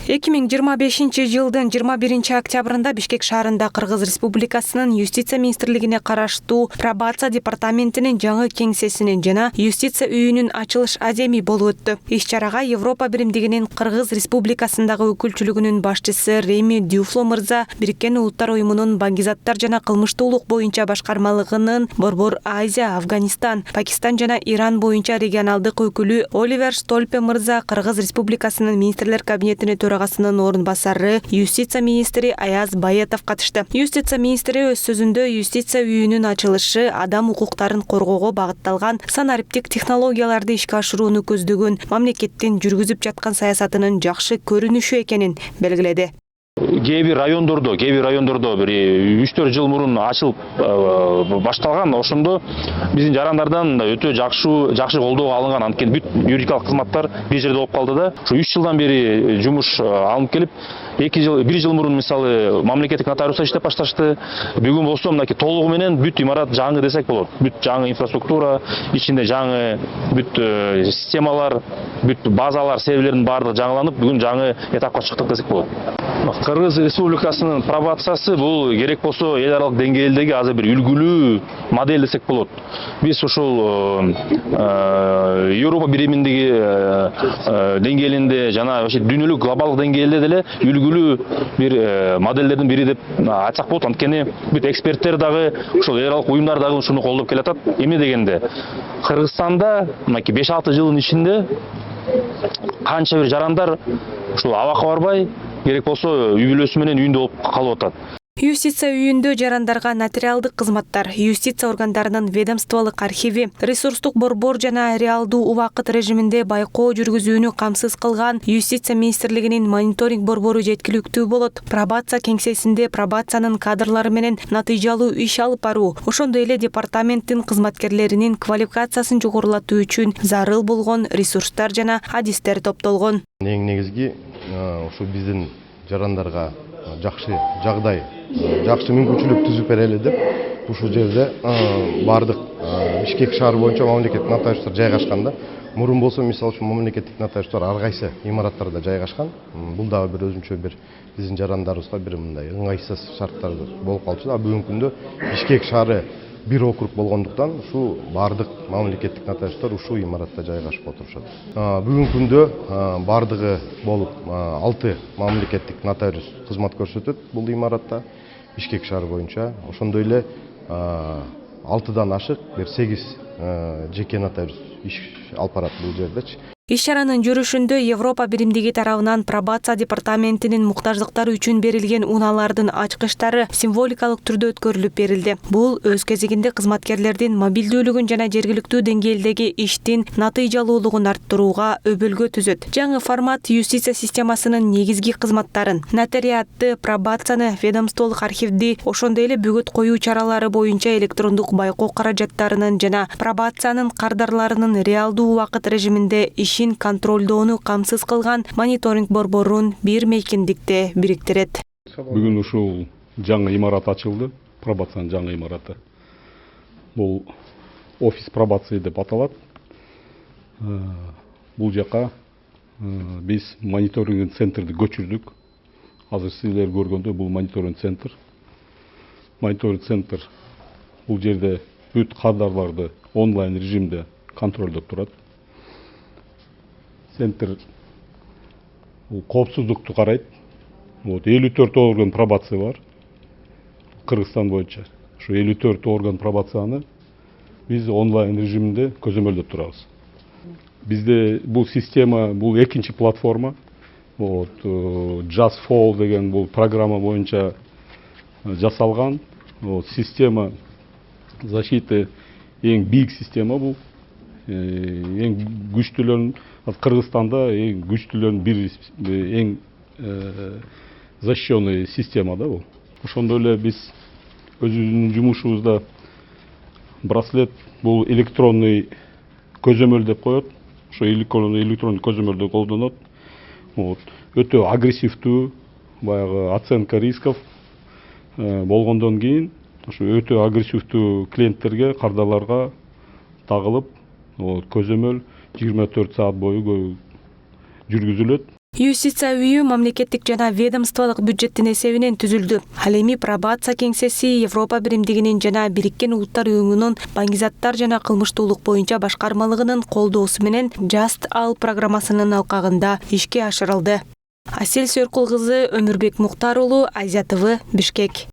2025-жылдын 21-октябрында Бишкек шаарында Кыргыз Республикасынын Юстиция министрлигине караштуу пробация департаментинин жаңы кеңсесинин жана Юстиция үйүнүн ачылыш аземи болуп өттү. Иш-чарага Европа биримдигинин Кыргыз Республикасындагы өкүлчүлүгүнүн башчысы Реми Дюфло мырза, Бириккен Улуттар уюмунун баңгизаттар жана кылмыштуулук боюнча башкармалыгынын Борбор Азия, Афганистан, Пакистан жана Иран боюнча регионалдык өкүлү Оливер Столпе мырза, Кыргыз Республикасынын министрлер кабинетине төрагасынын орун басары Юстиция министри Аяз Баетов катышты. Юстиция министри өз сөзүндө Юстиция үйүнүн ачылышы адам укуктарын коргоого багытталган санариптик технологияларды ишке ашырууну көздөгөн мамлекеттин жүргүзүп жаткан саясатынын жакшы көрүнүшү экенин белгиледи. Кээ бир райондордо бир 3-4 жыл мурун ачылып башталган, ошондо биздин жарандардан өтө жакшы колдоо алынган. Анткени бүт юридикалык кызматтар бир жерде болуп калды да. Ушу 3 жылдан бери жумуш алынып келип, 1 жыл мурун мисалы мамлекеттик нотариустар иштеп башташты. Бүгүн болсо мынакей толугу менен бүт имарат жаңы десек болот. Бүт жаңы инфраструктура, ичинде жаңы бүт системалар, бүт базалар, серверлердин баардыгы жаңыланып, бүгүн жаңы этапка чыктык десек болот. Кыргыз Республикасынын пробациясы бул керек болсо эл аралык деңгээлдеги азыр бир үлгүлүү модель десек болот. Биз ушул Европа бириминдеги деңгээлинде жана вообще дүйнөлүк глобалдык деңгээлде деле үлгүлүү бир модельдердин бири деп айтсак болот. Анткени бүт эксперттер дагы, ушул эл аралык уюмдар дагы ушуну колдоп келатат. Эмне дегенде, Кыргызстанда мынакей 5-6 жылдын ичинде канча бир жарандар ушул абакка барбай, керек болсо үй бүлөсү менен үйүндө болуп калып атат. Юстиция үйүндө жарандарга нотариалдык кызматтар, юстиция органдарынын ведомстволук архиви, ресурстук борбор жана реалдуу убакыт режиминде байкоо жүргүзүүнү камсыз кылган Юстиция министрлигинин мониторинг борбору жеткиликтүү болот. Пробация кеңсесинде пробациянын кадрлары менен натыйжалуу иш алып баруу, ошондой эле департаменттин кызматкерлеринин квалификациясын жогорулатуу үчүн зарыл болгон ресурстар жана адистер топтолгон. Эң негизги ушу биздин жарандарга жакшы жагдай, жакшы мүмкүнчүлүк түзүп берели деп ушул жерде бардык Бишкек шаары боюнча мамлекеттик нотариустар жайгашкан да. Мурун болсо мисалы үчүн мамлекеттик нотариустар ар кайсы имараттарда жайгашкан. Бул дагы бир өзүнчө бир биздин жарандарыбызга бир мындай ыңгайсыз шарттар болуп калчу да. Бүгүнкү күндө Бишкек шаары бир округ болгондуктан ушу бардык мамлекеттик нотариустар ушул имаратта жайгашып отурушат. Бүгүнкү күндө бардыгы болуп 6 мамлекеттик нотариус кызмат көрсөтөт бул имаратта Бишкек шаары боюнча. Ошондой эле 6дан ашык бир 8 жеке нотариус иш алып барат бул жердечи. Иш-чаранын жүрүшүндө Европа биримдиги тарабынан пробация департаментинин муктаждыктары үчүн берилген унаалардын ачкычтары символикалык түрдө өткөрүлүп берилди. Бул өз кезегинде кызматкерлердин мобилдүүлүгүн жана жергиликтүү деңгээлдеги иштин натыйжалуулугун арттырууга өбөлгө түзөт. Жаңы формат юстиция системасынын негизги кызматтарын, нотариатты, пробацияны, ведомстволук архивди, ошондой эле бөгөт коюу чаралары боюнча электрондук байкоо каражаттарынын жана пробациянын кардарларынын реалдуу убакыт режиминде ишин контролдоону камсыз кылган мониторинг борборун бир мейкиндикте бириктирет. Бүгүн ушул жаңы имарат ачылды, пробациянын жаңы имараты. Бул офис пробации деп аталат. Бул жака биз мониторинг центрди көчүрдүк. Азыр силер көргөндөй бул мониторинг центр. Мониторинг центр бул жерде бүт кардарларды онлайн режимде контролдоп турат. Центр коопсуздукту карайт. 54 орган пробация бар Кыргызстан боюнча. Ушу 54 орган пробацияны биз онлайн режиминде көзөмөлдөп турабыз. Бизде бул система, бул экинчи платформа. Just Fall деген бул программа боюнча жасалган. Система защиты эң бийик система бул. Эң күчтүүлөрүн Кыргызстанда эң күчтүүлөрүн бир эң защищенный система да бул. Ошондой эле биз өзүбүздүн жумушубузда браслет бул электронный көзөмөл деп коет. Ошо электронный көзөмөлдө колдонот. Өтө агрессивдүү баягы оценка рисков болгондон кийин ошо өтө агрессивдүү клиенттерге, кардарларга тагылып көзөмөл 24 саат бою жүргүзүлөт. Юстиция үйү мамлекеттик жана ведомстволук бюджеттин эсебинен түзүлдү. Ал эми пробация кеңсеси Европа биримдигинин жана Бириккен Улуттар уюмунун баңгизаттар жана кылмыштуулук боюнча башкармалыгынын колдоосу менен Just All программасынын алкагында ишке ашырылды. Асель Сөркул кызы, Өмүрбек Муктар уулу, Азия ТV, Бишкек.